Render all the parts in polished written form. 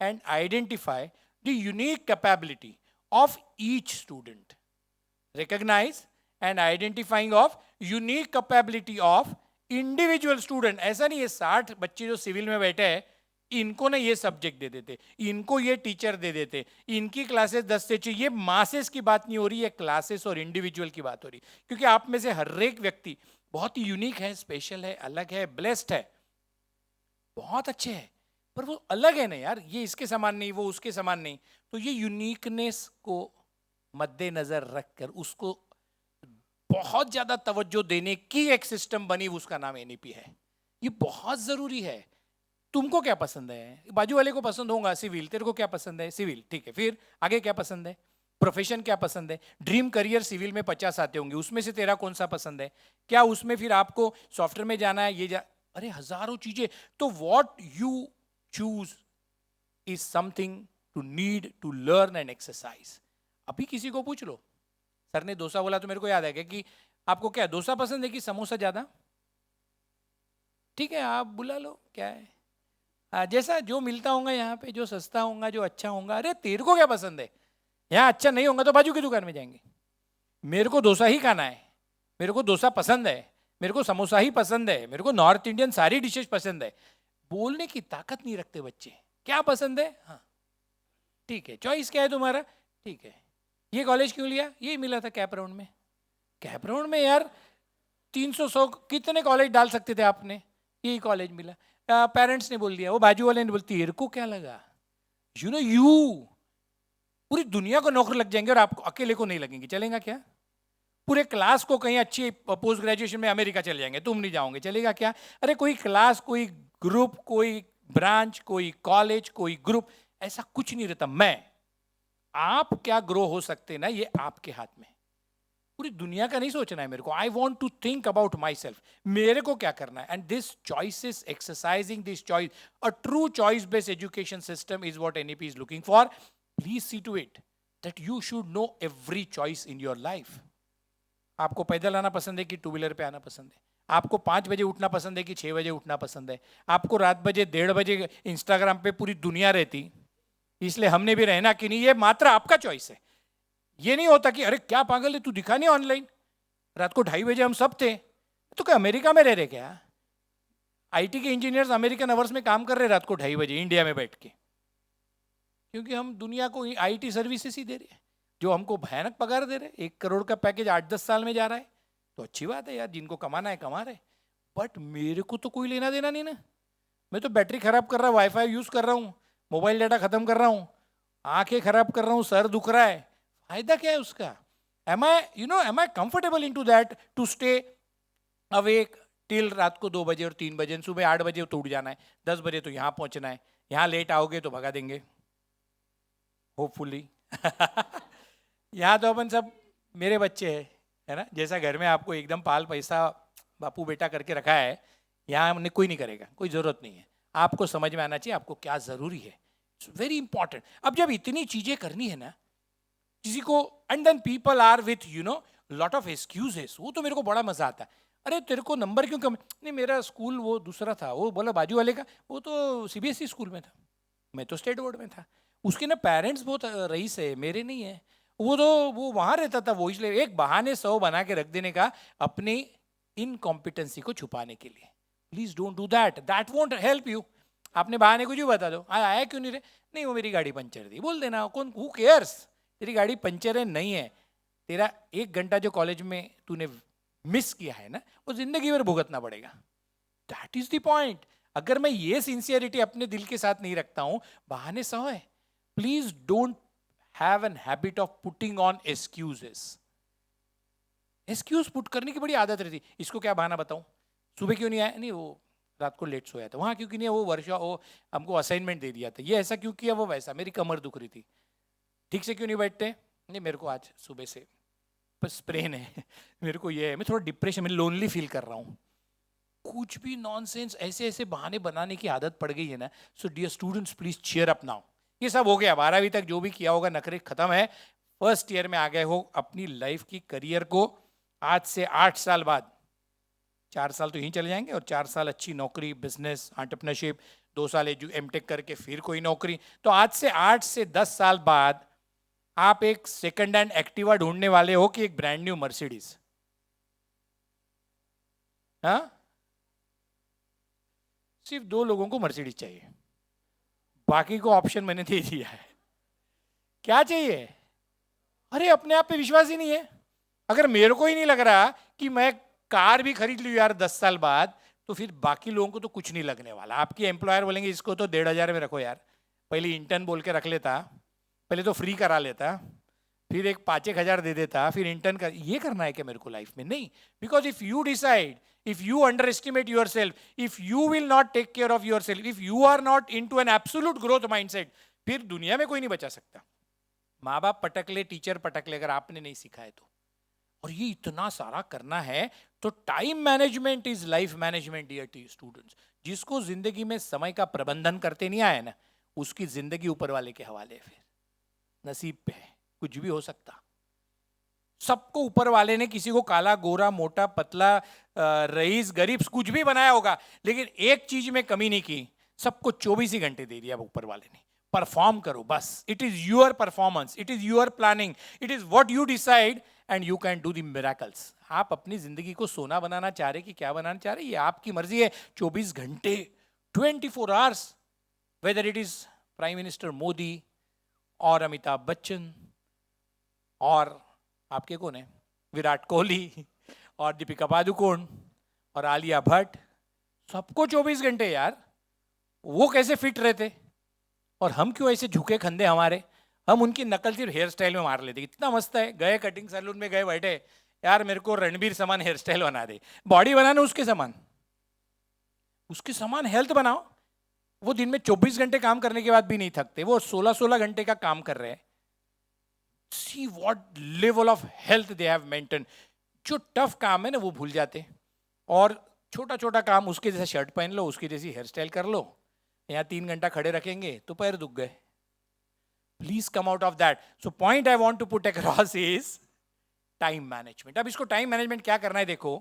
and identify the unique capability of each student. Recognize and identifying of unique capability of individual student. ऐसा नहीं है 60 बच्चे जो civil में बैठे हैं इनको ना ये सब्जेक्ट दे देते, इनको ये टीचर दे देते, इनकी क्लासेस 10 से चाहिए। मासेस की बात नहीं हो रही है, क्लासेस और इंडिविजुअल की बात हो रही, क्योंकि आप में से हर एक व्यक्ति बहुत ही यूनिक है, स्पेशल है, अलग है, ब्लेस्ड है, बहुत अच्छे हैं, पर वो अलग है ना यार, ये इसके समान नहीं, वो उसके समान नहीं। तो ये यूनिकनेस को मद्देनजर रखकर उसको बहुत ज्यादा तवज्जो देने की एक सिस्टम बनी, उसका नाम एनईपी है। ये बहुत जरूरी है। तुमको क्या पसंद है, बाजू वाले को पसंद होगा सिविल, तेरे को क्या पसंद है सिविल, ठीक है, फिर आगे क्या पसंद है, प्रोफेशन क्या पसंद है, ड्रीम करियर सिविल में 50 आते होंगे, उसमें से तेरा कौन सा पसंद है, क्या उसमें फिर आपको सॉफ्टवेयर में जाना है, अरे हजारों चीजें। तो what you choose is something to need to learn and exercise. अभी किसी को पूछ लो, सर ने डोसा बोला तो मेरे को याद है कि आपको क्या डोसा पसंद है कि समोसा ज्यादा, ठीक है आप बुला लो, क्या है जैसा जो मिलता होगा यहाँ पे, जो सस्ता होगा, जो अच्छा होगा। अरे तेरे को क्या पसंद है, यहाँ अच्छा नहीं होगा तो बाजू की दुकान में जाएंगे। मेरे को डोसा ही खाना है, मेरे को डोसा पसंद है, मेरे को समोसा ही पसंद है, मेरे को नॉर्थ इंडियन सारी डिशेज पसंद है। बोलने की ताकत नहीं रखते बच्चे, क्या पसंद है, हाँ ठीक है, चॉइस क्या है तुम्हारा, ठीक है, ये कॉलेज क्यों लिया, ये मिला था कैप राउंड में। कैप राउंड में यार 300 कितने कॉलेज डाल सकते थे आपने, यही कॉलेज मिला। पेरेंट्स ने बोल दिया, वो बाजू वाले ने बोलती तेरे को क्या लगा, यू पूरी दुनिया को नौकरी लग जाएंगे और आपको अकेले को नहीं लगेंगे, चलेगा क्या? पूरे क्लास को कहीं अच्छी पोस्ट ग्रेजुएशन में अमेरिका चले जाएंगे, तुम नहीं जाओगे, चलेगा क्या? अरे कोई क्लास, कोई ग्रुप, कोई ब्रांच, कोई कॉलेज, कोई ग्रुप, ऐसा कुछ नहीं रहता। आप क्या ग्रो हो सकते ना, ये आपके हाथ में। पूरी दुनिया का नहीं सोचना है मेरे को, I want to think about myself, मेरे को क्या करना है। And this choices, exercising this choice, a true choice based education system is what NEP is looking for. Please see to it that you should know every choice in your life. आपको पैदल आना पसंद है कि two wheeler पे आना पसंद है? आपको 5 बजे उठना पसंद है कि 6 बजे उठना पसंद है? आपको रात बजे 1:30 इंस्टाग्राम पे पूरी दुनिया रहती, इसलिए हमने भी रहना कि नहीं, ये मात्र आपका चॉइस है। ये नहीं होता कि अरे क्या पागल है तू, दिखा नहीं ऑनलाइन, रात को 2:30 हम सब थे। तो क्या अमेरिका में रह रहे क्या? आईटी के इंजीनियर्स अमेरिकन आवर्स में काम कर रहे रात को 2:30 इंडिया में बैठ के, क्योंकि हम दुनिया को आईटी सर्विसेज ही दे रहे हैं जो हमको भयानक पगार दे रहे हैं। 1 करोड़ का पैकेज 8-10 साल में जा रहा है, तो अच्छी बात है यार, जिनको कमाना है कमा रहे। बट मेरे को तो कोई लेना देना नहीं ना, मैं तो बैटरी खराब कर रहा हूँ, वाईफाई यूज कर रहा हूँ, मोबाइल डाटा खत्म कर रहा हूँ, आंखें खराब कर रहा हूँ, सर दुख रहा है, फायदा क्या है उसका? Am I comfortable in to that to stay awake till रात को 2 बजे और 3 बजे, सुबह 8 बजे तो उठ जाना है, 10 बजे तो यहाँ पहुंचना है, यहाँ लेट आओगे तो भगा देंगे होपफुली। यहाँ तो अपन सब मेरे बच्चे हैं, है ना, जैसा घर में आपको एकदम पाल पैसा बापू बेटा करके रखा है, यहाँ हमने कोई नहीं करेगा, कोई जरूरत नहीं है। आपको समझ में आना चाहिए आपको क्या जरूरी है, इट्स वेरी इंपॉर्टेंट। अब जब इतनी चीजें करनी है ना किसी को, and then people are with lot of excuses, वो तो मेरे को बड़ा मजा आता है। अरे तेरे को नंबर क्यों कम? नहीं मेरा स्कूल वो दूसरा था, वो बोला बाजू वाले का वो तो सीबीएसई स्कूल में था, मैं तो स्टेट बोर्ड में था। उसके ना पेरेंट्स बहुत रईस है, मेरे नहीं है, वो वहां रहता था, वो इसलिए एक बहाने 100 बना के रख देने का अपनी इनकॉम्पिटेंसी को छुपाने के लिए। Please don't do that, that won't help you. आपने बहाने को जो बता दो, आया क्यों नहीं रे? नहीं वो मेरी गाड़ी पंचर थी, बोल देना, कौन हु केयर्स, तेरी गाड़ी पंचर है नहीं है, तेरा 1 घंटा जो कॉलेज में तूने मिस किया है ना, वो जिंदगी भर भुगतना पड़ेगा। That is the point. अगर मैं ये सिंसियरिटी अपने दिल के साथ नहीं रखता हूं, बहाने 100 है। Please don't have an habit of putting on excuses. Excuse put करने की बड़ी आदत रहती। इसको क्या बहाना बताऊं, सुबह क्यों नहीं आया? नहीं वो रात को लेट सोया था, वहां क्यों नहीं है? वो वर्षा वो हमको असाइनमेंट दे दिया था, ये ऐसा क्यों किया, वो वैसा, मेरी कमर दुख रही थी, ठीक से क्यों नहीं बैठते? नहीं मेरे को आज सुबह से बस स्प्रेन है, मेरे को ये है, मैं थोड़ा डिप्रेशन में लोनली फील कर रहा हूँ। कुछ भी नॉनसेंस, ऐसे ऐसे बहाने बनाने की आदत पड़ गई है ना। So dear students please cheer up now. ये सब हो गया, 12वीं तक जो भी किया होगा नखरे खत्म है। फर्स्ट ईयर में आ गए हो, अपनी लाइफ की करियर को आज से 8 साल बाद, 4 साल तो यहीं चले जाएंगे और 4 साल अच्छी नौकरी, बिजनेस, एंटरप्रेन्योरशिप, 2 साल एमटेक करके फिर कोई नौकरी। तो आज से 8 से 10 साल बाद आप एक सेकंड हैंड एक्टिवा ढूंढने वाले हो कि एक ब्रांड न्यू मर्सिडीज? हाँ, सिर्फ 2 लोगों को मर्सिडीज चाहिए, बाकी को ऑप्शन मैंने दे दिया है। क्या चाहिए? अरे अपने आप पे विश्वास ही नहीं है। अगर मेरे को ही नहीं लग रहा कि मैं कार भी खरीद लूँ यार 10 साल बाद, तो फिर बाकी लोगों को तो कुछ नहीं लगने वाला। आपकी एम्प्लॉयर बोलेंगे इसको तो 1,500 में रखो यार, पहले इंटर्न बोल के रख लेता, पहले तो फ्री करा लेता, फिर एक 5-1 हज़ार दे देता, फिर इंटर्न कर। ये करना है क्या मेरे को लाइफ में? नहीं। Because if you decide, if you underestimate yourself, if you will not take care of yourself, if you are not into an absolute growth mindset, फिर दुनिया में कोई नहीं बचा सकता। माँ बाप पटक ले, टीचर पटक ले, अगर आपने नहीं सीखा है तो। और ये इतना सारा करना है, तो time management is life management dear students. जिसको जिंदगी में समय का प्रबंधन करते नहीं आया ना, उसकी जिंदगी ऊपर वाले के हवाले है, फिर नसीब पे है, कुछ भी हो सकता। सबको ऊपर वाले ने किसी को काला गोरा मोटा पतला रईस गरीब कुछ भी बनाया होगा, लेकिन एक चीज में कमी नहीं की, सबको 24 ही घंटे दे दिया ऊपर वाले ने। परफॉर्म करो बस, it is your performance, it is your planning, it is what you decide and you can do the miracles. आप अपनी जिंदगी को सोना बनाना चाह रहे कि क्या बनाना चाह रहे, ये आपकी मर्जी है। 24 घंटे 24 hours, whether it is prime minister Modi और अमिताभ बच्चन और आपके कौन है, विराट कोहली और दीपिका पादुकोण और आलिया भट्ट, सबको 24 घंटे यार। वो कैसे फिट रहते और हम क्यों ऐसे झुके खंदे हमारे? हम उनकी नकल सिर्फ हेयर स्टाइल में मार लेते। इतना मस्त है, गए कटिंग सैलून में गए, बैठे यार मेरे को रणबीर समान हेयर स्टाइल बना दे, बॉडी बनाना उसके समान, उसके समान हेल्थ बनाओ। वो दिन में 24 घंटे काम करने के बाद भी नहीं थकते, वो 16-16 घंटे का काम कर रहे हैं। See what level of health they have maintained। जो टफ काम है ना वो भूल जाते, और छोटा छोटा काम, उसके जैसा शर्ट पहन लो, उसकी जैसी हेयर स्टाइल कर लो, यहाँ 3 घंटा खड़े रखेंगे तो पैर दुख गए। Please come out of that. So point I want to put across is time management. अब इसको टाइम मैनेजमेंट क्या करना है, देखो,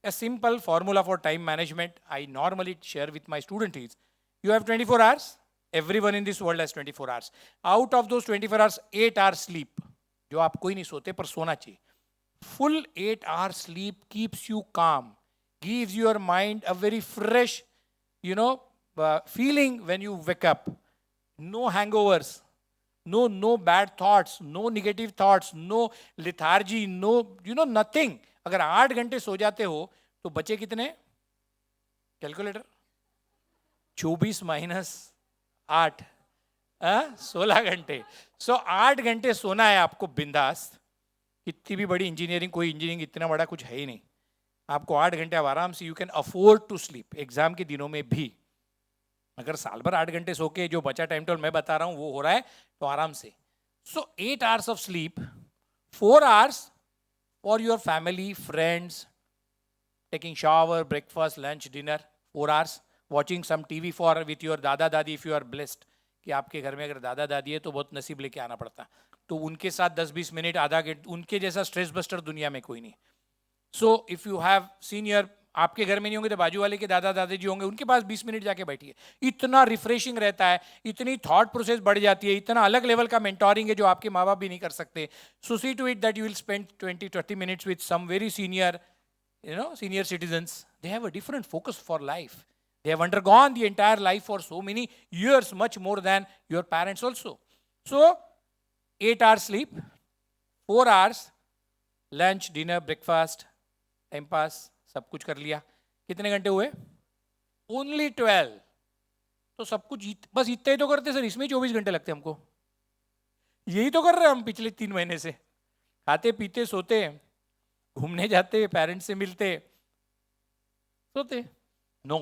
a simple formula for time management I normally share with my student is, you have 24 hours, everyone in this world has 24 hours, out of those 24 hours 8 hours sleep, जो आप कोई नहीं सोते पर सोना चाहिए। full 8 hours sleep keeps you calm, gives your mind a very fresh, feeling when you wake up, no hangovers, no bad thoughts, no negative thoughts, no lethargy, no nothing। अगर 8 घंटे सो जाते हो तो बचे कितने, कैलकुलेटर, 24 माइनस 8, 16 घंटे। सो 8 घंटे सोना है आपको बिंदास। इतनी भी बड़ी इंजीनियरिंग, कोई इंजीनियरिंग इतना बड़ा कुछ है ही नहीं, आपको 8 घंटे आप आराम से, you can afford to sleep. Exam के दिनों में भी अगर साल भर 8 घंटे सो के जो बचा टाइम टेबल मैं बता रहा हूं वो हो रहा है तो आराम से। सो 8 hours of sleep, 4 hours for your family, friends, taking shower, breakfast, lunch, dinner, 4 hours, watching some TV for with your दादा दादी if you are blessed, कि आपके घर में अगर दादा दादी है तो बहुत नसीब लेके आना पड़ता, तो उनके साथ 10-20 मिनट, आधा घंटा, उनके जैसा स्ट्रेस बस्टर दुनिया में कोई नहीं। So if you have senior, आपके घर में नहीं होंगे तो बाजू वाले के दादा दादी जी होंगे, उनके पास 20 मिनट जाके बैठिए। इतना रिफ्रेशिंग रहता है, इतनी थॉट प्रोसेस बढ़ जाती है, इतना अलग लेवल का मेंटोरिंग है जो आपके माँ बाप भी नहीं कर सकते। So see to it that you will spend 20-30 minutes with some very senior, senior citizens. They have a different focus for life. They have undergone the entire life for so many years, much more than your parents also. So 8 hours sleep, 4 hours lunch, dinner, breakfast, time pass, सब कुछ कर लिया। कितने घंटे हुए? Only 12। तो सब कुछ बस इतना ही तो करते सर, इसमें 24 घंटे लगते हमको। यही तो कर रहे हैं हम पिछले 3 महीने से, खाते पीते सोते, घूमने जाते, पेरेंट्स से मिलते, सोते। नो,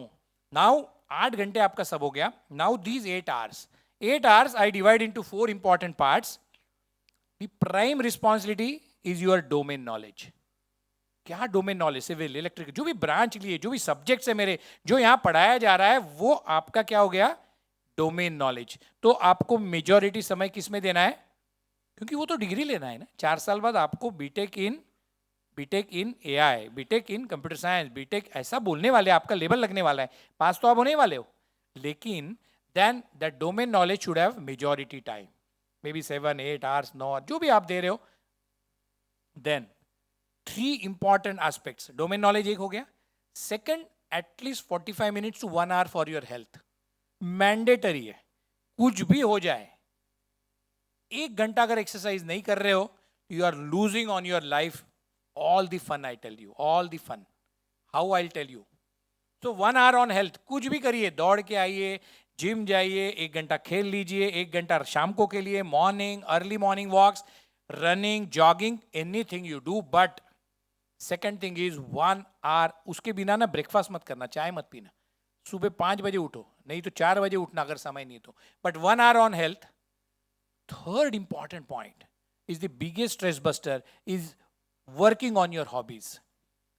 नाउ 8 घंटे आपका सब हो गया। Now these 8 hours I divide into 4 important parts. The prime responsibility is your domain knowledge. क्या डोमेन नॉलेज? सिविल, इलेक्ट्रिक, जो भी ब्रांच लिए, जो भी सब्जेक्ट्स है मेरे, जो यहाँ पढ़ाया जा रहा है, वो आपका क्या हो गया? Domain knowledge. तो आपको मेजॉरिटी समय किस में देना है? क्योंकि वो तो डिग्री लेना है ना। 4 साल बाद आपको BTech in AI, BTech in computer science, BTech ऐसा बोलने वाले, आपका लेवल लगने वाला है। पास तो आप होने वाले हो, लेकिन then that domain knowledge should have majority time, maybe 7-8 hours, 9 hours, जो भी आप दे रहे हो. Then 3 important aspects. Domain knowledge एक हो गया. Second, at least 45 minutes to 1 hour for your health. Mandatory है. कुछ भी हो जाए, 1 घंटा अगर एक्सरसाइज नहीं कर रहे हो, you are losing on your life all the fun. I tell you, all the fun. How I tell you? तो 1 hour ऑन हेल्थ. कुछ भी करिए, दौड़ के आइए, जिम जाइए, 1 घंटा खेल लीजिए, 1 घंटा शाम को के लिए, morning, early morning walks, running, jogging, anything you do. But second thing is 1 hour. उसके बिना ना ब्रेकफास्ट मत करना, चाय मत पीना. सुबह 5 बजे उठो, नहीं तो 4 बजे उठना अगर समय नहीं तो. But 1 hour on health. Third important point is the biggest stress buster is working on your hobbies.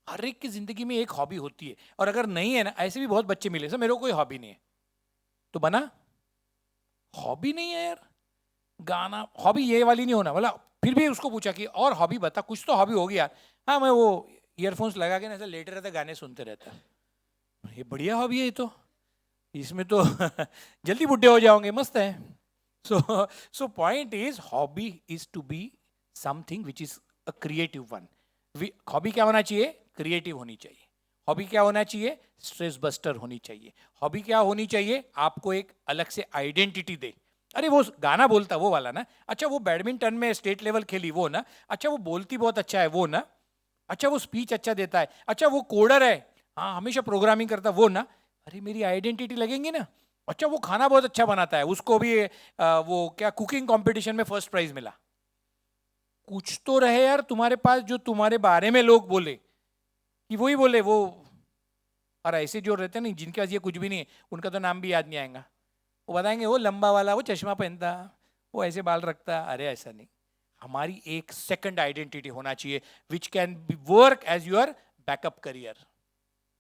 हर एक की जिंदगी में एक हॉबी होती है, और अगर नहीं है ना, ऐसे भी बहुत बच्चे मिले सर मेरे को कोई हॉबी नहीं है. तो बना, हॉबी नहीं है यार, गाना हॉबी ये वाली नहीं होना. बोला फिर भी उसको पूछा कि और हॉबी बता, कुछ तो हॉबी होगी यार. हाँ, मैं वो ईयरफोन्स लगा के ना ऐसे लेटे रहता, गाने सुनते रहता. ये बढ़िया हॉबी है ये तो, इसमें तो जल्दी बुढ़े हो जाओगे, मस्त है. So point is, hobby is to be something which is a creative one. Hobby क्या होना चाहिए? क्रिएटिव होनी चाहिए. हॉबी क्या होना चाहिए? स्ट्रेस बस्टर होनी चाहिए. हॉबी क्या होनी चाहिए? आपको एक अलग से आइडेंटिटी दे. अरे वो गाना बोलता वो वाला ना, अच्छा वो बैडमिंटन में स्टेट लेवल खेली वो ना, अच्छा वो बोलती बहुत अच्छा है वो ना, अच्छा वो स्पीच अच्छा देता है, अच्छा वो कोडर है, हाँ हमेशा प्रोग्रामिंग करता वो ना. अरे मेरी आइडेंटिटी लगेंगी ना. अच्छा वो खाना बहुत अच्छा बनाता है, उसको भी वो क्या कुकिंग कंपटीशन में फर्स्ट प्राइज मिला. कुछ तो रहे यार तुम्हारे पास जो तुम्हारे बारे में लोग बोले कि वही बोले वो. और ऐसे जो रहते हैं ना जिनके पास ये कुछ भी नहीं है, उनका तो नाम भी याद नहीं आएगा. वो बताएंगे वो लंबा वाला, वो चश्मा पहनता, वो ऐसे बाल रखता. अरे ऐसा नहीं. हमारी एक सेकंड आइडेंटिटी होना चाहिए which can work as your backup career.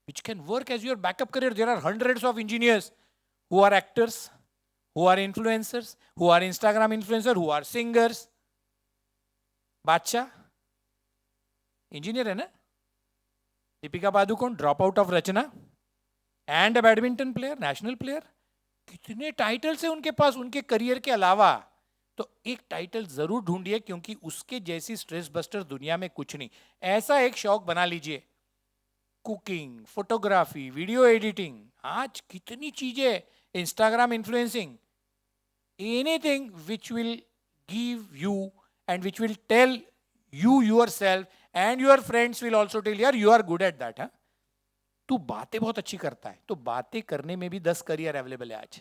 Which can work as your backup career. There are hundreds of engineers who are actors, who are influencers, who are Instagram influencers, who are singers. Badshah engineer है ना, Deepika Padukone drop out of रचना, and a badminton player, national player. कितने titles है उनके पास उनके career के अलावा. तो एक टाइटल जरूर ढूंढिए, क्योंकि उसके जैसी स्ट्रेस बस्टर दुनिया में कुछ नहीं. ऐसा एक शौक बना लीजिए, कुकिंग, फोटोग्राफी, वीडियो एडिटिंग. आज कितनी चीजें, Instagram influencing, anything which will give you and which will tell you yourself, and your friends will also tell यार you are good at that. तू बातें बहुत अच्छी करता है. तो बातें करने में भी 10 करियर अवेलेबल है आज.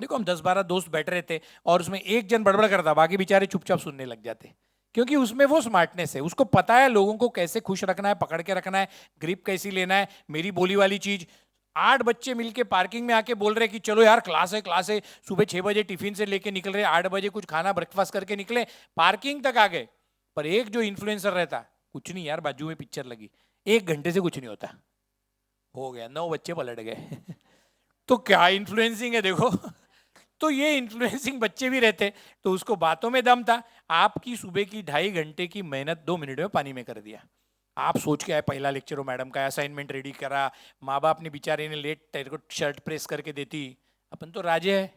देखो हम 10-12 दोस्त बैठ रहे थे और उसमें एक जन बड़बड़ करता, बाकी बेचारे चुपचाप सुनने लग जाते, क्योंकि उसमें वो स्मार्टनेस है. उसको पता है लोगों को कैसे खुश रखना है, पकड़ के रखना है, ग्रिप कैसी लेना है. मेरी बोली वाली चीज. 8 बच्चे मिलके पार्किंग में आके बोल रहे कि चलो यार क्लास है क्लास है. सुबह 6 बजे टिफिन से लेके निकल रहे, 8 बजे कुछ खाना ब्रेकफास्ट करके निकले, पार्किंग तक आ गए. पर एक जो इन्फ्लुएंसर रहता, कुछ नहीं यार बाजू में पिक्चर लगी, 1 घंटे से कुछ नहीं होता, हो गया 9 बच्चे पलट गए. तो क्या इन्फ्लुएंसिंग है देखो. तो ये इन्फ्लुएंसिंग बच्चे भी रहते, तो उसको बातों में दम था. आपकी सुबह की 2.5 घंटे की मेहनत 2 मिनट में पानी में कर दिया. आप सोच के आए पहला लेक्चर हो मैडम का, असाइनमेंट रेडी करा, माँ बाप ने बेचारे ने लेट तेरे को शर्ट प्रेस करके देती. अपन तो राजे है,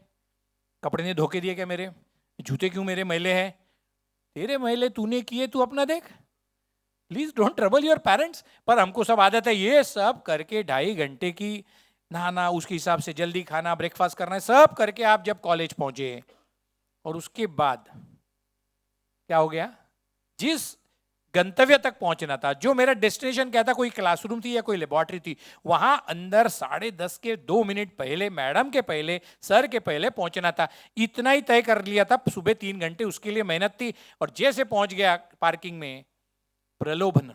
कपड़े ने धोके दिए क्या मेरे, जूते क्यों मेरे मैले हैं, तेरे मैले तूने किए, तू अपना देख, please don't trouble your parents. पर हमको सब आदत है ये सब करके 2.5 घंटे की नहाना, उसके हिसाब से जल्दी खाना, ब्रेकफास्ट करना है, सब करके आप जब कॉलेज पहुंचे, और उसके बाद क्या हो गया, जिस गंतव्य तक पहुंचना था, जो मेरा डेस्टिनेशन क्या था, कोई क्लासरूम थी या कोई लेबोरेटरी थी, वहां अंदर 10:30 के 2 मिनट पहले, मैडम के पहले, सर के पहले पहुंचना था. इतना ही तय कर लिया था. सुबह 3 घंटे उसके लिए मेहनत थी. और जैसे पहुंच गया पार्किंग में, प्रलोभन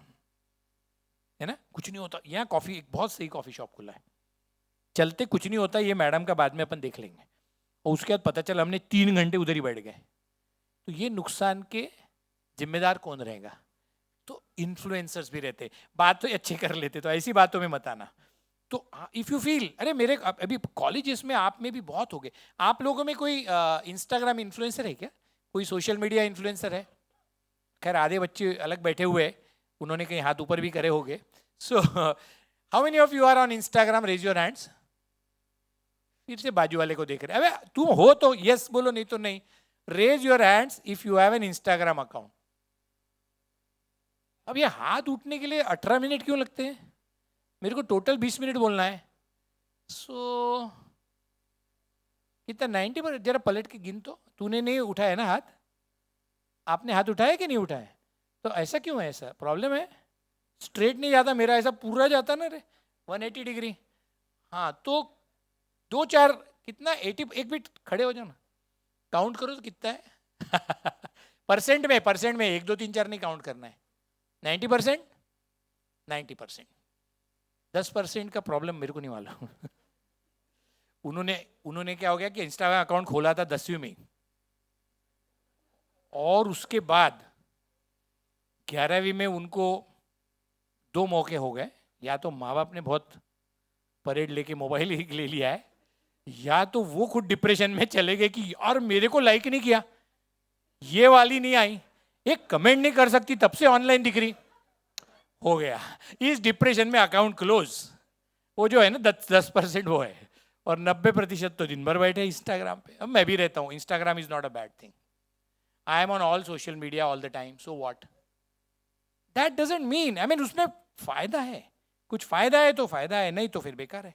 है ना, कुछ नहीं होता. यहाँ कॉफी, एक बहुत सही कॉफी शॉप खुला है, चलते कुछ नहीं होता, ये मैडम का बाद में अपन देख लेंगे. और उसके बाद पता चला हमने 3 घंटे उधर ही बैठ गए. तो ये नुकसान के जिम्मेदार कौन रहेगा? तो इन्फ्लुएंसर्स भी रहते, बात तो अच्छे कर लेते, तो ऐसी बातों में मत आना. तो इफ यू फील, अरे मेरे अभी कॉलेजेस में आप में भी बहुत हो गए, आप लोगों में कोई इंस्टाग्राम इन्फ्लुएंसर है क्या, कोई सोशल मीडिया इन्फ्लुएंसर है? खैर आधे बच्चे अलग बैठे हुए हैं, उन्होंने कहीं हाथ ऊपर भी करे होंगे. So how many of you are on Instagram, raise your hands. फिर से बाजू वाले को देख रहे, अबे तुम हो तो यस बोलो, नहीं तो नहीं. Raise your hands if you have an Instagram account. अब ये हाथ उठने के लिए 18 मिनट क्यों लगते हैं? मेरे को टोटल 20 मिनट बोलना है. सो कितना 90 पर, जरा पलट के गिन तो. तूने नहीं उठाया ना हाथ? आपने हाथ उठाया कि नहीं उठाया? तो ऐसा क्यों है? ऐसा प्रॉब्लम है? स्ट्रेट नहीं जाता मेरा, ऐसा पूरा जाता ना रे 180 डिग्री. हाँ तो 2 4 कितना 80, एक मिनट खड़े हो जाओ ना, काउंट करो तो कितना है. परसेंट में 1 2 3 4 नहीं काउंट करना है. 90%, 90%. 10% का प्रॉब्लम मेरे को नहीं मालूम. उन्होंने क्या हो गया कि इंस्टाग्राम अकाउंट खोला था 10वीं में, और उसके बाद 11वीं में उनको 2 मौके हो गए. या तो माँ बाप ने बहुत परेड लेके मोबाइल ले लिया है, या तो वो खुद डिप्रेशन में चले गए कि यार मेरे को लाइक नहीं किया, ये वाली नहीं आई, एक कमेंट नहीं कर सकती तब से ऑनलाइन दिख रही. हो गया इस डिप्रेशन में अकाउंट क्लोज. वो जो है ना 10% वो है, और 90% तो दिन भर बैठे इंस्टाग्राम पे. अब मैं भी रहता हूँ. Instagram is not a bad thing. I am on all social media all the time. So what, that doesn't mean, I mean उसमें फायदा है, कुछ फायदा है तो फायदा है, नहीं तो फिर बेकार है.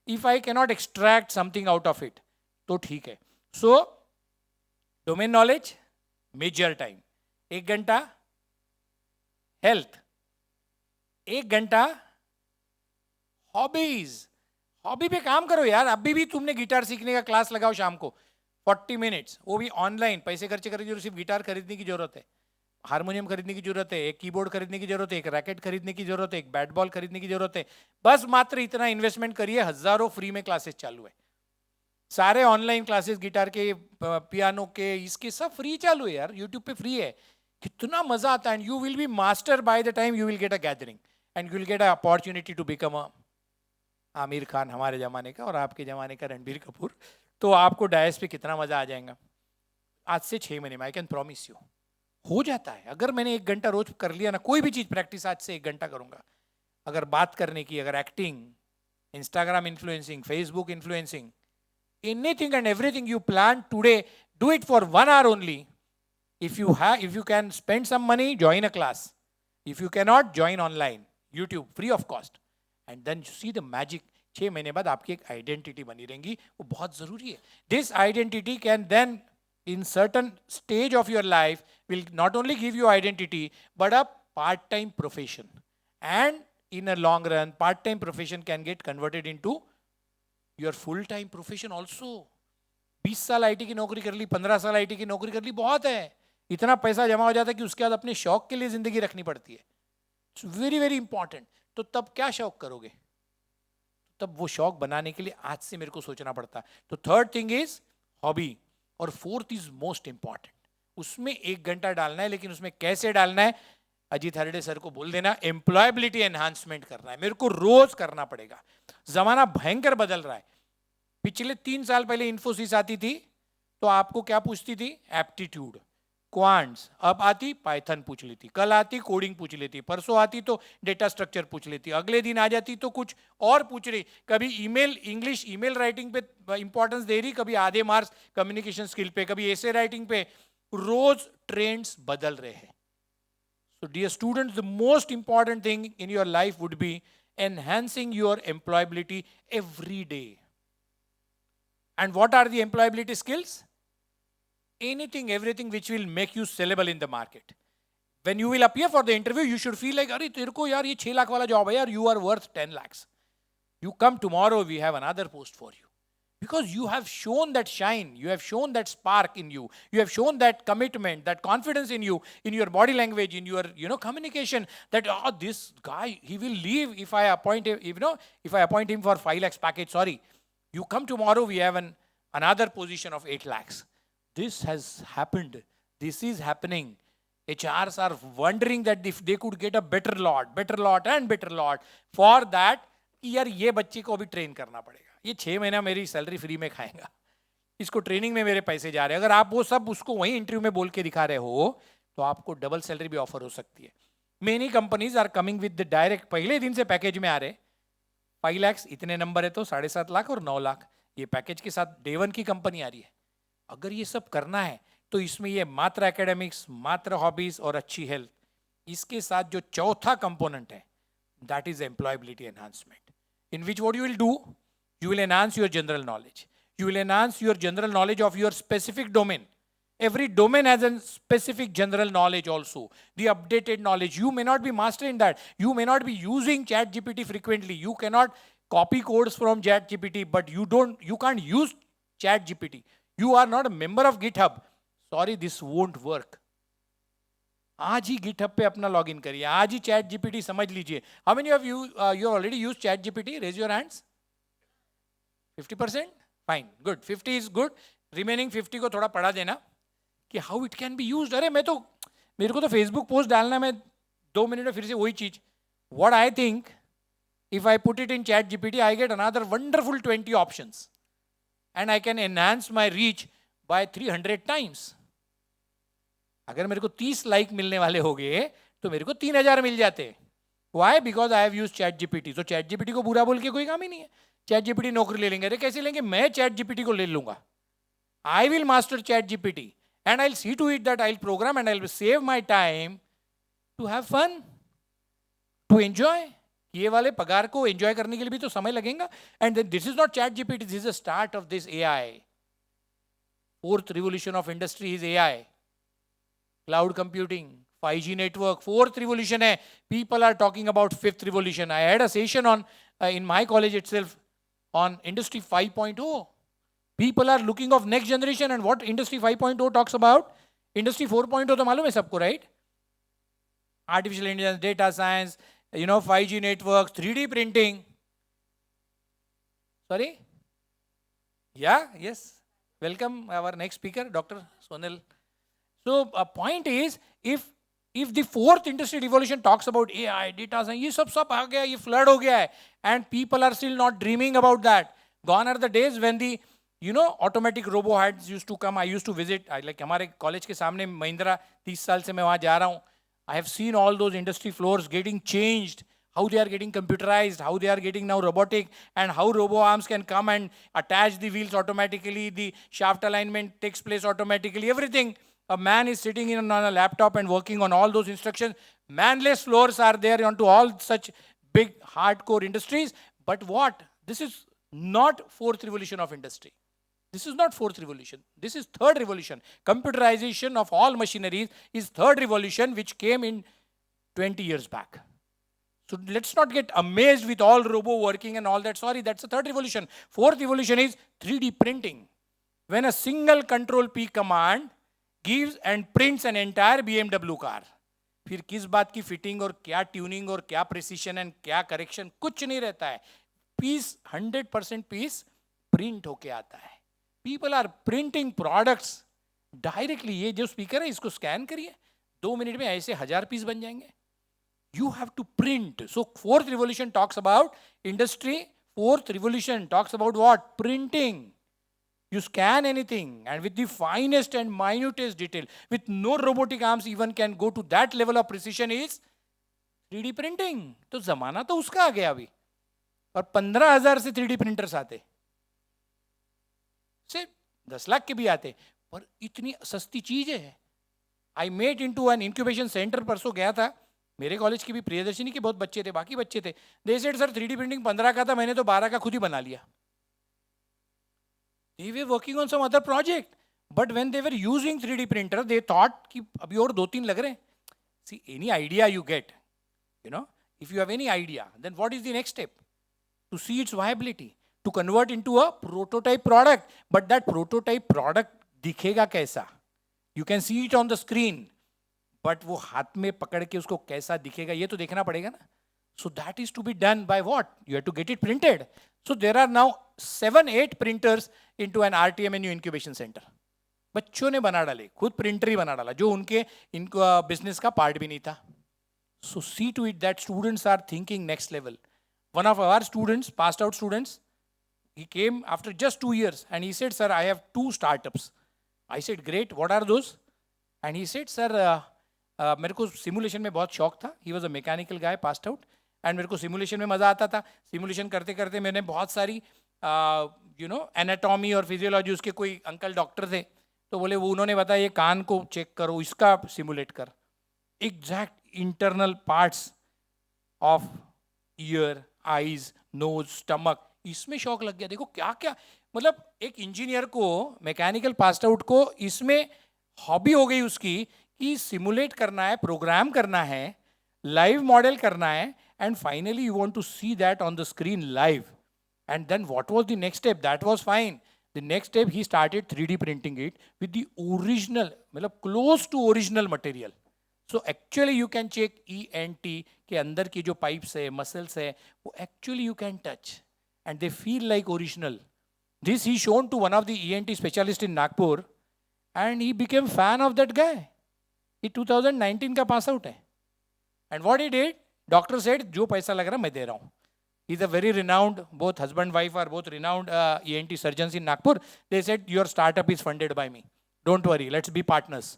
If I can not extract something out of it तो ठीक है. So domain knowledge, major time 1 घंटा, हेल्थ 1 घंटा, हॉबीज, हॉबी पे काम करो यार. अभी भी तुमने गिटार सीखने का क्लास लगाओ शाम को 40 मिनट्स, वो भी ऑनलाइन. पैसे खर्चे करने की जरूरत, सिर्फ गिटार खरीदने की जरूरत है, हारमोनियम खरीदने की जरूरत है, एक कीबोर्ड खरीदने की जरूरत है, एक रैकेट खरीदने की जरूरत है, एक बैट बॉल खरीदने की जरूरत है. बस मात्र इतना इन्वेस्टमेंट करिए. हजारों फ्री में क्लासेस चालू है, सारे ऑनलाइन क्लासेस, गिटार के, पियानो के, इसके सब फ्री चालू है यार. यूट्यूब पे फ्री है. कितना मजा आता है. You will be master by the time you will get a gathering, and you will get a opportunity to become a Aamir Khan हमारे जमाने का, और आपके जमाने का रणबीर कपूर. तो आपको डायस पे कितना मजा आ जाएगा. आज से 6 महीने में आई कैन प्रॉमिस यू हो जाता है. अगर मैंने 1 घंटा रोज कर लिया ना, कोई भी चीज प्रैक्टिस आज से 1 घंटा करूंगा. अगर बात करने की, अगर acting, Instagram influencing, Facebook influencing, anything and everything you plan today, do it for 1 hour only. If you can spend some money, join a class. If you cannot, join online, YouTube, free of cost. And then you see the magic. 6 महीने बाद आपकी एक identity बनी रहेगी, वो बहुत जरूरी है. This identity can then, in certain stage of your life, will not only give you identity, but a part-time profession. And in a long run, part-time profession can get converted into your full-time profession also. 20 साल IT की नौकरी कर ली, 15 साल IT की नौकरी कर ली, बहुत है. इतना पैसा जमा हो जाता है कि उसके बाद अपने शौक के लिए जिंदगी रखनी पड़ती है. It's very very important. तो तब क्या शौक करोगे? तब वो शौक बनाने के लिए आज से मेरे को सोचना पड़ता है. तो थर्ड थिंग इज हॉबी, और फोर्थ इज मोस्ट इंपॉर्टेंट. उसमें 1 घंटा डालना है, लेकिन उसमें कैसे डालना है? अजीत हरडे सर को बोल देना, एम्प्लॉयबिलिटी एनहांसमेंट करना है. मेरे को रोज करना पड़ेगा. जमाना भयंकर बदल रहा है. पिछले 3 साल पहले इन्फोसिस आती थी तो आपको क्या पूछती थी? Aptitude, quants. अब आती पाइथन पूछ लेती, कल आती कोडिंग पूछ लेती, परसों आती तो डेटा स्ट्रक्चर पूछ लेती, अगले दिन आ जाती तो कुछ और पूछ रही. कभी ईमेल, इंग्लिश ईमेल राइटिंग पे इंपॉर्टेंस दे रही, कभी आधे मार्क्स कम्युनिकेशन स्किल पे, कभी एसे राइटिंग पे. रोज ट्रेंड्स बदल रहे हैं. So dear students, the most important thing in your life would be enhancing your employability every day. And what are the employability skills? Anything, everything which will make you sellable in the market. When you will appear for the interview, you should feel like, अरे तेरे को यार ये 6 लाख वाला job है यार, you are worth 10 lakhs. You come tomorrow, we have another post for you. Because you have shown that shine, you have shown that spark in you, you have shown that commitment, that confidence in you, in your body language, in your communication, that this guy, he will leave if I appoint him, if I appoint him for 5 lakhs package. Sorry, you come tomorrow, we have another position of 8 lakhs. This has happened. This is happening. HRs are wondering that if they could get a better lot and better lot. For that, यार ये बच्चे को अभी train करना पड़ेगा. ये 6 महीना मेरी सैलरी फ्री में खाएगा, इसको ट्रेनिंग में मेरे पैसे जा रहे हैं. अगर आप वो सब उसको वही इंटरव्यू में बोल के दिखा रहे हो तो आपको डबल सैलरी भी ऑफर हो सकती है. Many companies are coming with the direct, पहले दिन से पैकेज में आ रहे 5 लाख, इतने नंबर है तो 7.5 लाख और 9 लाख. ये पैकेज के साथ डे 1 की कंपनी आ रही है। अगर ये सब करना है तो इसमें ये मात्र एकेडमिक्स, मात्र हॉबीज और अच्छी हेल्थ, इसके साथ जो चौथा कंपोनेंट है that is employability enhancement, in which what you will do, you will enhance your general knowledge. You will enhance your general knowledge of your specific domain. Every domain has a specific general knowledge also. The updated knowledge. You may not be master in that. You may not be using ChatGPT frequently. You cannot copy codes from ChatGPT, but you can't use ChatGPT. You are not a member of GitHub. Sorry, this won't work. आज ही GitHub पे अपना login करिए, आज ही ChatGPT समझ लीजिए. How many of you you already use ChatGPT? Raise your hands. 50%? Fine, good. 50 is good. Remaining 50 को थोड़ा पढ़ा देना कि how it can be used. अरे मेरे को तो Facebook पोस्ट डालना, मैं 2 मिनट में फिर से वही चीज. What I think, if I put it in ChatGPT, I get another wonderful 20 options, and I can enhance my reach by 300 times. अगर मेरे को 30 लाइक मिलने वाले हो गए तो मेरे को 3000 मिल जाते. Why? Because I have used ChatGPT. So ChatGPT को बुरा बोल के कोई काम ही नहीं है. ChatGPT नौकरी ले लेंगे. अरे कैसे लेंगे? मैं ChatGPT को ले लूंगा. I will master ChatGPT and I'll see to it that I'll program and I'll save my time to have fun, to enjoy. ये वाले पगार को एंजॉय करने के लिए भी तो समय लगेगा. And then this is not ChatGPT, this is the start of this AI. Fourth revolution of industry is AI. Cloud computing, 5G network, fourth revolution hai. People are talking about fifth revolution. I had a session on in my college itself on Industry 5.0. People are looking of next generation, and what Industry 5.0 talks about? Industry 4.0 to मालूम है सबको, right? Artificial intelligence, data science, 5G networks, 3D printing. Sorry? Yeah, yes. Welcome our next speaker, Dr. Sonal. So a point is, if the fourth industry revolution talks about AI, data science, ये सब आ गया, ये flood हो गया है, and people are still not dreaming about that. Gone are the days when the automatic robo heads used to come. I used to visit, like हमारे college के सामने महिंद्रा 30 साल से मैं वहाँ जा रहा हूँ. I have seen all those industry floors getting changed, how they are getting computerized, how they are getting now robotic, and how robo arms can come and attach the wheels automatically, the shaft alignment takes place automatically, everything. A man is sitting on a laptop and working on all those instructions. Manless floors are there onto all such big hardcore industries. But what? This is not fourth revolution of industry. This is not fourth revolution. This is third revolution. Computerization of all machineries is third revolution, which came in 20 years back. So let's not get amazed with all robo working and all that. Sorry, that's the third revolution. Fourth revolution is 3D printing. When a single control P command gives and prints an entire BMW car. फिर किस बात की fitting और क्या tuning और क्या precision and क्या correction, कुछ नहीं रहता है. पीस 100% पीस प्रिंट होके आता है. People are printing products directly. ये जो स्पीकर है इसको स्कैन करिए, 2 मिनट में ऐसे 1000 पीस बन जाएंगे. You have to print. So fourth revolution talks about industry. Fourth revolution talks about what? Printing. You scan anything and with the finest and minutest detail, with no robotic arms even can go to that level of precision, is 3D printing. तो जमाना तो उसका आ गया अभी. और 15,000 से 3D printers आते, से 10 लाख के भी आते, पर इतनी सस्ती चीज है. I made into an incubation center. परसों गया था, मेरे कॉलेज की भी प्रियदर्शनी के बहुत बच्चे थे, बाकी बच्चे थे. They said sir 3D printing 15 का था, मैंने तो 12 का खुद ही बना लिया. They were working on some other project, but when they were using 3D printer, they thought कि अभी और 2-3 लग रहे हैं. See, any idea you get, if you have any idea, then what is the next step? To see its viability, to convert into a prototype product. But that prototype product दिखेगा कैसा? You can see it on the screen, but वो हाथ में पकड़ के उसको कैसा दिखेगा ये तो देखना पड़ेगा ना. So that is to be done by what? You have to get it printed. So there are now 7-8 printers into an RTMNU incubation center. बच्चों ने बना डाले, खुद प्रिंटर ही बना डाला, जो इनका बिजनेस का पार्ट भी नहीं था. So see to it that students are thinking next level. One of our students, passed out students, he came after just 2 years and he said, sir, I have 2 startups. I said, great, what are those? And he said, sir, मेरे को simulation में बहुत शौक था. He was a mechanical guy, passed out. And मेरे को simulation में मज़ा आता था. सिमुलेशन करते करते मैंने बहुत सारी एनाटॉमी और फिजियोलॉजी, उसके कोई अंकल डॉक्टर थे, तो बोले वो उन्होंने बताया ये कान को चेक करो, इसका सिमुलेट कर, exact internal parts of ear, eyes, nose, stomach, इसमें शौक लग गया। देखो क्या क्या, मतलब एक इंजीनियर को, मैकेनिकल पास आउट को इसमें हॉबी हो गई उसकी कि सिमुलेट करना है, प्रोग्राम करना है, लाइव मॉडल करना है, and finally you want to see that on the screen live. And then what was the next step? That was fine. The next step, he started 3D printing it with the original, मतलब close to original material. So actually you can check ENT के अंदर की जो pipes है, muscles है, वो actually you can touch and they feel like original. This he shown to one of the ENT specialist in Nagpur and he became fan of that guy. ये 2019 का pass out है. And what he did? Doctor said जो पैसा लग रहा मैं दे रहा हूँ. He's a very renowned, both husband wife are both renowned ENT surgeons in Nagpur. They said your startup is funded by me. Don't worry, let's be partners.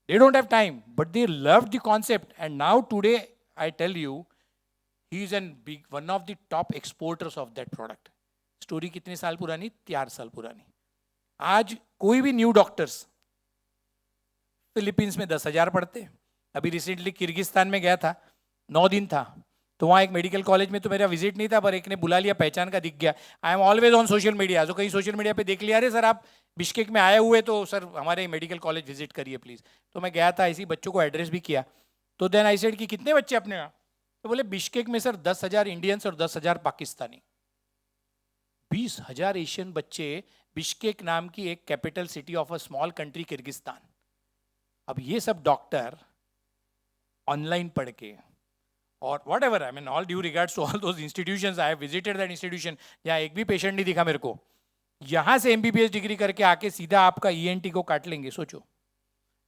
They don't have time, but they loved the concept. And now today, I tell you, he is one of the top exporters of that product. Story कितने साल पुरानी? 4 साल पुरानी. आज कोई भी new doctors Philippines में 10,000 पढ़ते. अभी रिसेंटली किर्गिस्तान में गया था, 9 दिन था, तो वहाँ एक मेडिकल कॉलेज में तो मेरा विजिट नहीं था, पर एक ने बुला लिया, पहचान का दिख गया. I am always on social media, तो कहीं सोशल मीडिया पे देख लिया, अरे सर आप बिश्केक में आए हुए, तो सर हमारे मेडिकल कॉलेज विजिट करिए प्लीज़. तो मैं गया था, ऐसे ही बच्चों को एड्रेस भी किया. तो देन आई सेड कि कितने बच्चे अपने यहाँ? तो बोले बिश्केक में सर 10,000 इंडियंस और 10,000 पाकिस्तानी. 20,000 एशियन बच्चे बिश्केक नाम की एक capital city of a small country Kyrgyzstan. अब ये सब डॉक्टर ऑनलाइन पढ़ के, और whatever, I mean all due regards to all those institutions, I have visited that institution, जहाँ एक भी पेशेंट नहीं दिखा मेरे को. यहाँ से MBBS डिग्री करके आके सीधा आपका ENT को काट लेंगे. सोचो,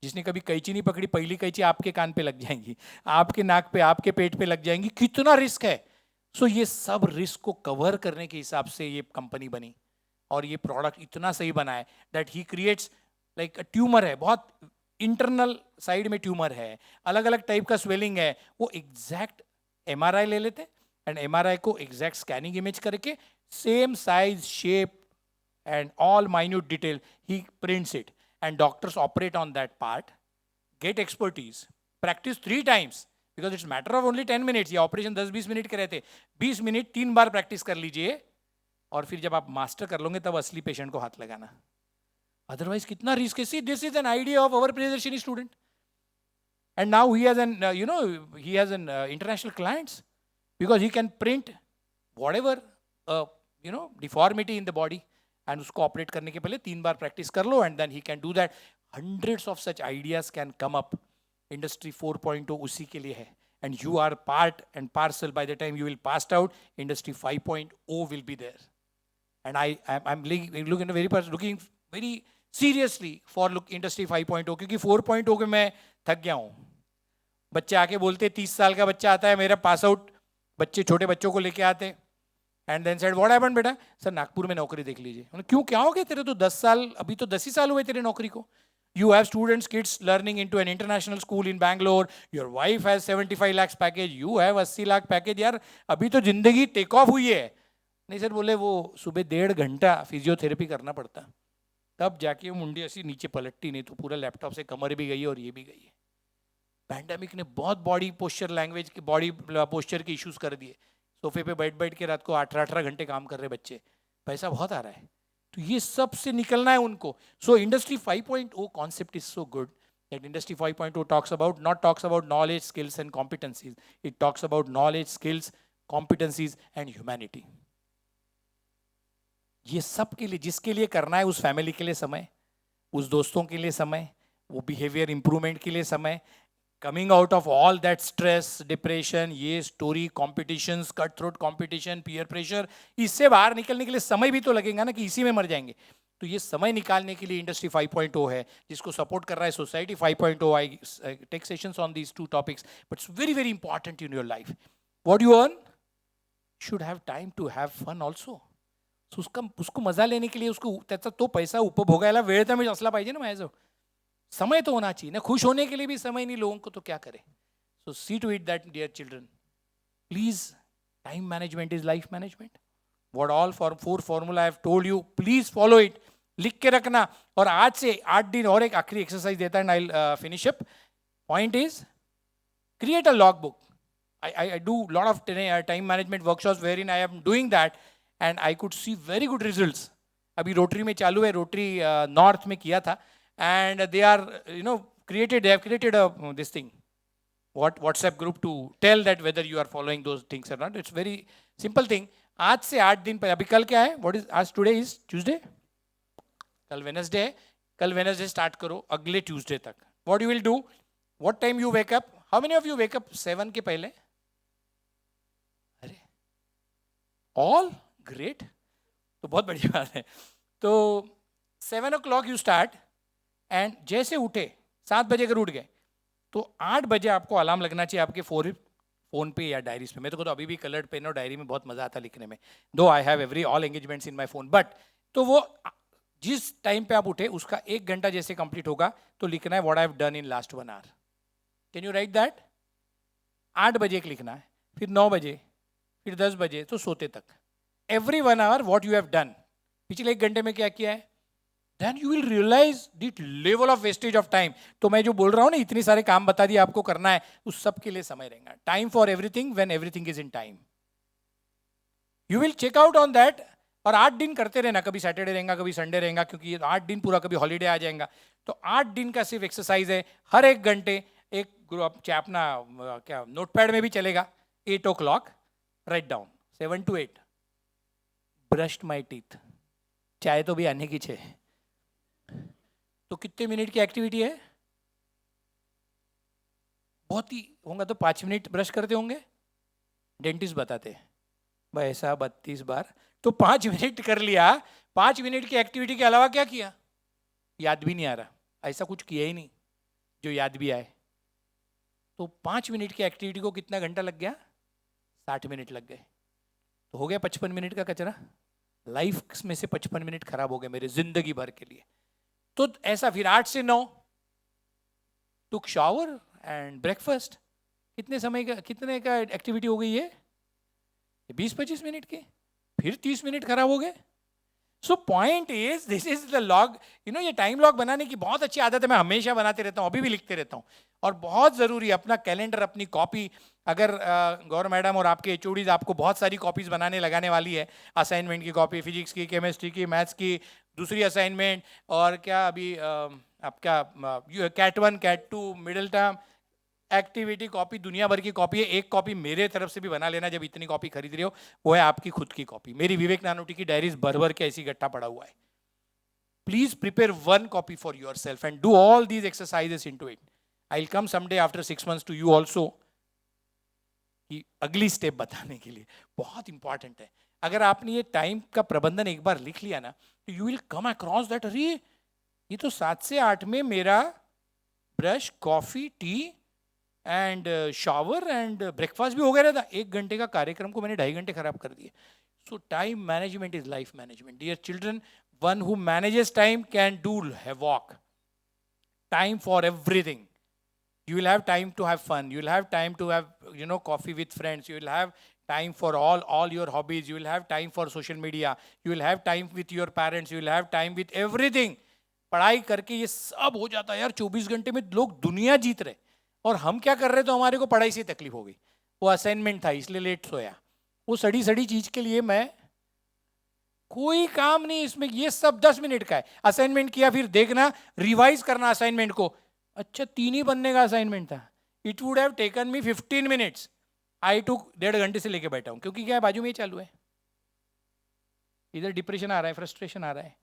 जिसने कभी कैंची नहीं पकड़ी, पहली कैंची आपके कान पे लग जाएंगी, आपके नाक पे, आपके पेट पे लग जाएंगी. कितना रिस्क है. सो ये सब रिस्क को कवर करने के हिसाब से ये कंपनी बनी, और ये प्रोडक्ट इतना सही बना है that he creates like a tumour है, बहुत इंटरनल साइड में ट्यूमर है, अलग अलग टाइप का स्वेलिंग है, वो एग्जैक्ट MRI ले लेते एंड MRI को एग्जैक्ट स्कैनिंग इमेज करके same size, shape and all minute detail ही prints it, and doctors operate on that part, get expertise, practice 3 times, because it's matter of only 10 minutes. ये operation 10-20 minute के रहते, 20 minute 3 बार practice कर लीजिए, और फिर जब आप मास्टर कर लोगे तब असली पेशेंट को हाथ लगाना. Otherwise, कितना रिस्क है. See, this is an idea of our Priyadharshini student, and now he has an international clients, because he can print whatever deformity in the body, and उसको ऑपरेट करने के पहले 3 बार प्रैक्टिस कर लो, and then he can do that. Hundreds of such ideas can come up. Industry 4.0 उसी के लिए है, and you are part and parcel. By the time you will pass out, Industry 5.0 will be there, and I'm looking very seriously for look industry 5.0, क्योंकि 4.0 के मैं थक गया हूँ. बच्चे आके बोलते, 30 साल का बच्चा आता है मेरा पास आउट, बच्चे छोटे बच्चों को लेके आते, and then said what happened बेटा, सर नागपुर में नौकरी देख लीजिए. क्यों, क्या हो गया तेरे तो 10 साल, अभी तो 10 ही साल हुए तेरे नौकरी को. You have students, kids learning into an international school in Bangalore. Your wife has 75 lakhs package. You have 80 lakh package. यार अभी तो जिंदगी टेक ऑफ हुई है. नहीं सर बोले, वो सुबह 1.5 घंटा फिजियोथेरेपी करना पड़ता, तब जाके वो मुंडी ऐसी नीचे पलटती, नहीं तो पूरा लैपटॉप से कमर भी गई और ये भी गई है. पैंडेमिक ने बहुत बॉडी पोस्चर, लैंग्वेज की बॉडी पोस्चर के इश्यूज कर दिए. सोफे पे बैठ बैठ के रात को 18 घंटे काम कर रहे बच्चे, पैसा बहुत आ रहा है, तो ये सब से निकलना है उनको. So industry 5.0 concept is so good that Industry 5.0 talks about knowledge, skills and competencies. It talks about knowledge, skills, competencies and humanity. ये सब के लिए, जिसके लिए करना है, उस फैमिली के लिए समय, उस दोस्तों के लिए समय, वो बिहेवियर इंप्रूवमेंट के लिए समय, coming out of all that stress, depression, ये story, competitions, cut throat competition, peer pressure, इससे बाहर निकलने के लिए समय भी तो लगेगा ना, कि इसी में मर जाएंगे. तो ये समय निकालने के लिए इंडस्ट्री 5.0 है, जिसको सपोर्ट कर रहा है society 5.0. I take sessions on these 2 topics, but it's very very important in your life. What you earn should have time to have fun also. उसको मजा लेने के लिए उसको त्याचा तो पैसा उपभोगायला वेळ तर असला पाहिजे ना माझ्याजवळ. समय तो होना चाहिए ना, खुश होने के लिए भी समय नहीं लोगों को, तो क्या करें. So see to it that dear children, please, time management is life management. What all for 4 formula I have told you, please follow it, लिख के रखना. और आज से 8 दिन और एक आखिरी एक्सरसाइज देता है, and I finish up. Point is create a logbook. I do a lot of time management workshops wherein I am doing that and I could see very good results. अभी रोटरी में चालू है, rotary north में किया था, and they are they have created a this thing, WhatsApp group to tell that whether you are following those things or not. It's very simple thing. आज से 8 दिन पहले, अभी कल क्या है, what is आज, today is Tuesday, कल Wednesday है, कल Wednesday स्टार्ट करो अगले Tuesday तक. What you will do, what time you wake up? How many of you wake up 7 के पहले? अरे all great, तो बहुत बढ़िया बात है. तो 7 o'clock you start and जैसे उठे 7 बजे अगर उठ गए तो 8 बजे आपको अलार्म लगना चाहिए आपके फोन पे या डायरीज पे. मेरे को तो अभी भी कलर्ड पेन और डायरी में बहुत मजा आता लिखने में, दो I have every all engagements in my phone. But तो वो जिस टाइम पे आप उठे उसका 1 घंटा जैसे कंप्लीट होगा तो लिखना है what I have done in last 1 hour. Can you right that? 8 बजे एक लिखना है, फिर 9 बजे, फिर 10 बजे, तो सोते तक every 1 hour what you have done, पिछले 1 घंटे में क्या किया है. Then you will realise the level of wastage of time. तो मैं जो बोल रहा हूँ ना, इतनी सारे काम बता दिए आपको करना है, उस सब के लिए समय रहेगा. Time for everything when everything is in time. You will check out on that. और 8 दिन करते रहना, कभी सैटरडे रहेगा, कभी संडे रहेगा, क्योंकि 8 दिन पूरा, कभी हॉलीडे आ जाएगा. तो 8 दिन का सिर्फ एक्सरसाइज है. हर 1 घंटे एक ग्रुप अपना क्या नोटपैड में भी चलेगा, 8 o'clock write down, 7 to 8 brushed my teeth. चाय तो भी आने की छे. तो कितने मिनट की एक्टिविटी है? बहुत ही होगा तो 5 मिनट ब्रश करते होंगे. डेंटिस्ट बताते हैं भाई ऐसा 32 बार, तो 5 मिनट कर लिया. 5 मिनट की एक्टिविटी के अलावा क्या किया याद भी नहीं आ रहा, ऐसा कुछ किया ही नहीं जो याद भी आए. तो 5 मिनट की एक्टिविटी को कितना घंटा लग गया? 60 मिनट लग गए. तो हो गया 55 मिनट का कचरा. लाइफ में से 55 मिनट खराब हो गए मेरे जिंदगी भर के लिए. तो ऐसा फिर 8 से 9 टुक शावर एंड ब्रेकफास्ट. कितने का एक्टिविटी हो गई है? 20-25 मिनट की. फिर 30 मिनट खराब हो गए. सो point is, this is the log. ये टाइम लॉग बनाने की बहुत अच्छी आदत है, मैं हमेशा बनाते रहता हूँ, अभी भी लिखते रहता हूँ. और बहुत ज़रूरी है अपना कैलेंडर, अपनी कॉपी. अगर गौर मैडम और आपके एचओडीज आपको बहुत सारी कॉपीज बनाने लगाने वाली है, असाइनमेंट की कॉपी, फिजिक्स की, केमिस्ट्री की, मैथ्स की, दूसरी असाइनमेंट, और क्या अभी आपका CAT 1 CAT 2 middle term activity copy, दुनिया भर की कॉपी है. एक कॉपी मेरे तरफ से भी बना लेना जब इतनी कॉपी खरीद रहे हो, वो है आपकी खुद की कॉपी. मेरी विवेक नानोटी की डायरीज भर भर के ऐसी गट्टा पड़ा हुआ है. Please prepare 1 copy for your self and do all these exercises into it. I will come someday after 6 months to you also, कि अगली स्टेप बताने के लिए. बहुत इंपॉर्टेंट है. अगर आपने ये टाइम का प्रबंधन एक बार लिख लिया ना, तो you will come across that, अरे ये तो 7 से 8 में मेरा brush, coffee, T and shower and breakfast भी हो गया रहता. 1 घंटे का कार्यक्रम को मैंने 2.5 घंटे खराब कर दिए. So time management is life management. Dear children, one who manages time can do havoc. Time for everything. You will have time to have fun. You will have time to have, coffee with friends. You will have time for all your hobbies. You will have time for social media. You will have time with your parents. You will have time with everything. पढ़ाई करके ये सब हो जाता है यार. 24 घंटे में लोग दुनिया जीत रहे, और हम क्या कर रहे, तो हमारे को पढ़ाई से तकलीफ हो गई. वो असाइनमेंट था इसलिए लेट सोया. वो सड़ी सड़ी चीज के लिए मैं, कोई काम नहीं इसमें. ये सब 10 मिनट का है. असाइनमेंट किया, फिर देखना, रिवाइज करना असाइनमेंट को. अच्छा 3 ही बनने का असाइनमेंट था. It would have taken me 15 minutes. आई टुक 1.5 घंटे से लेके बैठा हूं, क्योंकि क्या है, बाजू में ही चालू है. इधर डिप्रेशन आ रहा है, फ्रस्ट्रेशन आ रहा है,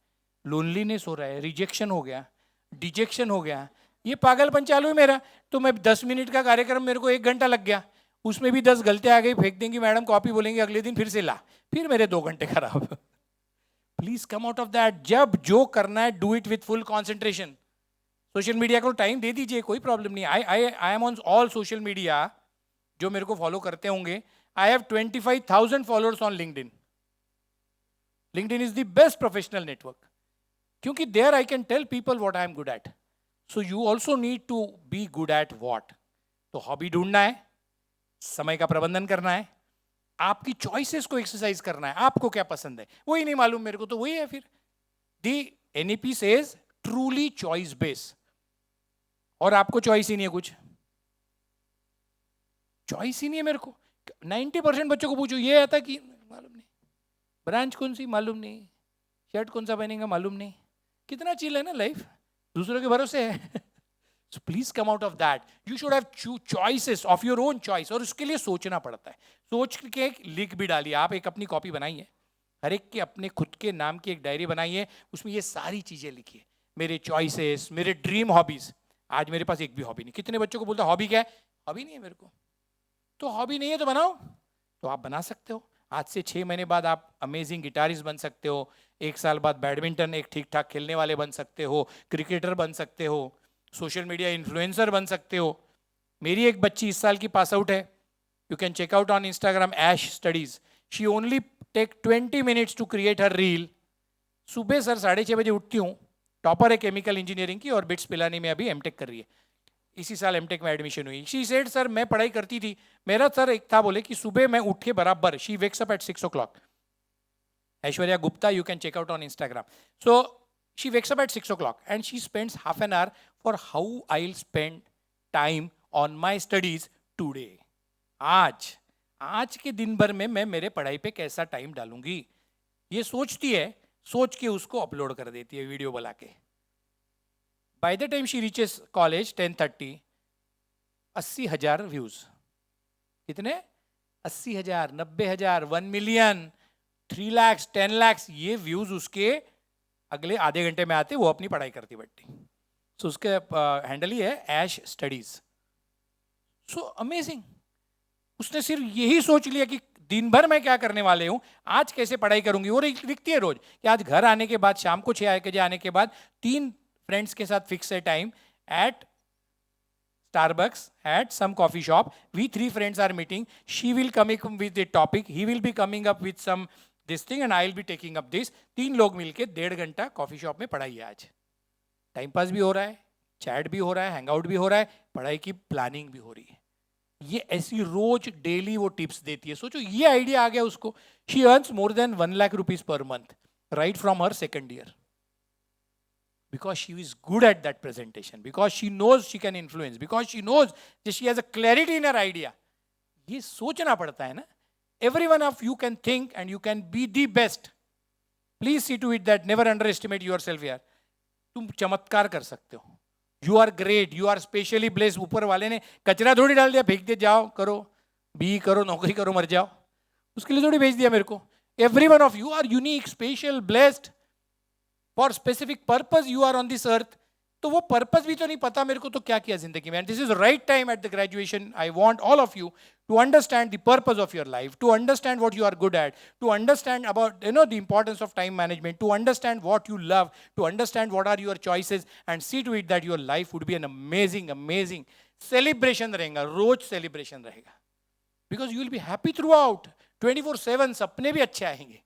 लोनलीनेस हो रहा है, रिजेक्शन हो गया, डिजेक्शन हो गया, ये पागलपन चालू है मेरा. तो मैं 10 मिनट का कार्यक्रम, मेरे को 1 घंटा लग गया, उसमें भी 10 गलतियां आ गई, फेंक देंगी मैडम, कॉपी बोलेंगे, अगले दिन फिर से ला, फिर मेरे 2 घंटे खराब. Please come out of that. जब जो करना है, do it with full concentration. Social media को टाइम दे दीजिए, कोई प्रॉब्लम नहीं. I am on all social media. जो मेरे को फॉलो करते होंगे, I have 25,000 followers on LinkedIn. LinkedIn is the best professional network, क्योंकि there I can tell people what I am good at. So you also need to be good at what. तो hobby ढूंढना है, समय का प्रबंधन करना है, आपकी चॉइसेस को एक्सरसाइज करना है, आपको क्या पसंद है वही नहीं मालूम मेरे को, तो वही है फिर। The NEP says truly choice base, और आपको चॉइस ही नहीं है, कुछ चॉइस ही नहीं है मेरे को। 90% बच्चों को पूछो ये आता कि मालूम नहीं, ब्रांच कौन सी मालूम नहीं, शर्ट कौन सा पहनेगा मालूम नहीं। कितना चिल है ना लाइफ, दूसरों के भरोसे है। So please come out of that. You should have choices of your own choice, और उसके लिए सोचना पड़ता है। सोच के लिख भी डालिए, आप एक अपनी कॉपी बनाइए, हर एक के अपने खुद के नाम की एक डायरी बनाइए, उसमें ये सारी चीजें लिखिए, मेरे चॉइसेस, मेरे ड्रीम हॉबीज। आज मेरे पास एक भी हॉबी नहीं। कितने बच्चों को बोलते हैं हॉबी क्या है, हॉबी नहीं है मेरे को, तो हॉबी नहीं है तो बनाओ। तो आप बना सकते हो। आज से 6 महीने बाद आप अमेजिंग गिटारिस्ट बन सकते हो, 1 साल बाद बैडमिंटन एक ठीक ठाक खेलने वाले बन सकते हो, क्रिकेटर बन सकते हो, सोशल मीडिया इन्फ्लुएंसर बन सकते हो। मेरी एक बच्ची इस साल की पास आउट है, you can check out on Instagram, Ash studies. She only take 20 minutes to create her reel. सुबह सर 6:30 बजे उठती हूँ, टॉपर है केमिकल इंजीनियरिंग की, और बिट्स पिलानी में अभी एमटेक कर रही है, इसी साल एमटेक में एडमिशन हुई। शी सेड सर मैं पढ़ाई करती थी, मेरा सर एक था बोले कि सुबह मैं उठ के बराबर, she wakes up at 6 o'clock, Aishwarya Gupta, you can check out on Instagram. So she wakes up at 6 o'clock and she spends half an hour for how I'll spend time on my studies today. आज के दिन भर में मैं मेरे पढ़ाई पे कैसा टाइम डालूंगी, ये सोचती है, सोच के उसको अपलोड कर देती है वीडियो बना के। Bye the time she reaches college 10:30, 80,000 views. कितने? 80,000, 90,000, 1 million, 3 lakhs, 10 lakhs, ये व्यूज उसके अगले आधे घंटे में आते, वो अपनी पढ़ाई करती बैठती। सो उसके हैंडल ही है ऐश स्टडीज। सो अमेजिंग, उसने सिर्फ यही सोच लिया कि दिन भर मैं क्या करने वाले हूं, आज कैसे पढ़ाई करूंगी। और लिखती है रोज कि आज घर आने के बाद, शाम को 6 बजे आने के बाद 3 फ्रेंड्स के साथ फिक्स है time at Starbucks, at some coffee shop. We 3 friends are meeting. She will come with a topic. He will be coming up with some this thing and I'll be taking up this. 3 लोग मिलके 1.5 घंटा coffee shop में पढ़ाई है। आज time pass भी हो रहा है, चैट भी हो रहा है, हैंग आउट भी हो रहा है, पढ़ाई की प्लानिंग भी हो रही है। ये ऐसी रोज डेली वो टिप्स देती है। सोचो ये आइडिया आ गया उसको। She earns more than 1 lakh rupees per month right from her second year, because she is good at that presentation, because she knows she can influence, because she knows that she has a clarity in her idea. ये सोचना पड़ता है ना। Every one of you can think and you can be the best. Please see to it that never underestimate yourself यार। तुम चमत्कार कर सकते हो। You are great, you are specially blessed। ऊपर वाले ने कचरा थोड़ी डाल दिया, फेंक दे, जाओ करो, बी करो, नौकरी करो, मर जाओ, उसके लिए थोड़ी भेज दिया मेरे को। Every one of you are unique, special, blessed. For specific purpose you are on this earth. तो वो पर्पस भी तो नहीं पता मेरे को, तो क्या किया जिंदगी में। And this is the right time at the graduation. I want all of you to understand the purpose of your life, to understand what you are good at, to understand about the importance of time management, to understand what you love, to understand what are your choices, and see to it that your life would be an amazing celebration रहेगा, रोज celebration रहेगा, because you will be happy throughout 24/7। सपने भी अच्छे आएंगे।